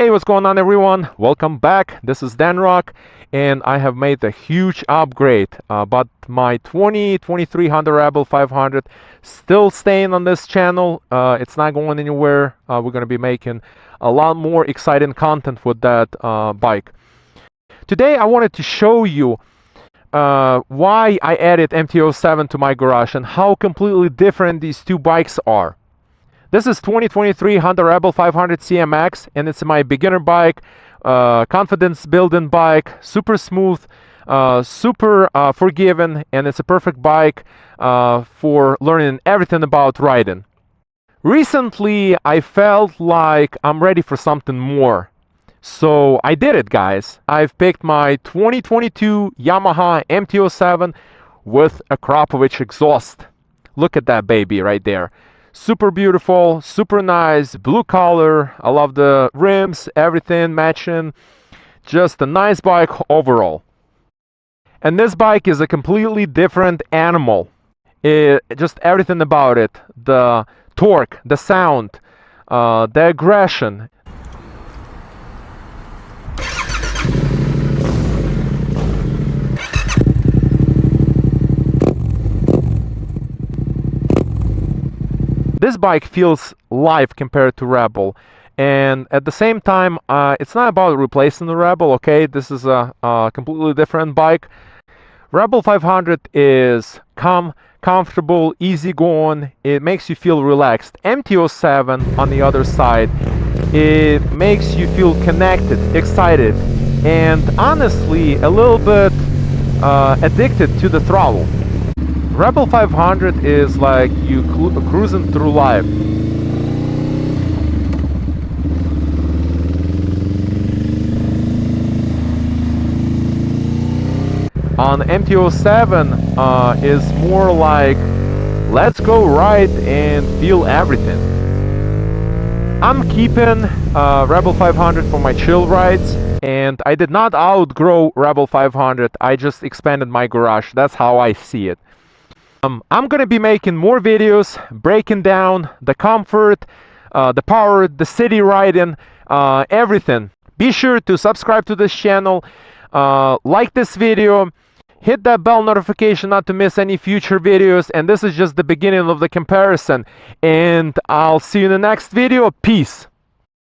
Hey, what's going on, everyone? Welcome back. This is Dan Rock, and I have made a huge upgrade. But my 2023 Honda Rebel 500 still staying on this channel. It's not going anywhere. We're going to be making a lot more exciting content with that bike. Today, I wanted to show you why I added MT-07 to my garage and how completely different these two bikes are. This is 2023 Honda Rebel 500 CMX, and it's my beginner bike, confidence building bike, super smooth, super forgiving, and it's a perfect bike for learning everything about riding. Recently, I felt like I'm ready for something more. So I did it, guys. I've picked my 2022 Yamaha MT-07 with Akrapovic exhaust. Look at that baby right there. Super beautiful, super nice, blue color. I love the rims, everything matching. Just a nice bike overall. And this bike is a completely different animal. Just everything about it. The torque, the sound, the aggression. This bike feels live compared to Rebel, and at the same time, it's not about replacing the Rebel, okay? This is a completely different bike. Rebel 500 is calm, comfortable, easygoing. It makes you feel relaxed. MT-07, on the other side, it makes you feel connected, excited, and honestly, a little bit addicted to the throttle. Rebel 500 is like you cruising through life. On MT-07 is more like let's go ride and feel everything. I'm keeping Rebel 500 for my chill rides, and I did not outgrow Rebel 500. I just expanded my garage. That's how I see it. I'm gonna be making more videos breaking down the comfort, the power, the city riding, everything. Be sure to subscribe to this channel, like this video, hit that bell notification not to miss any future videos, and this is just the beginning of the comparison, and I'll see you in the next video. Peace.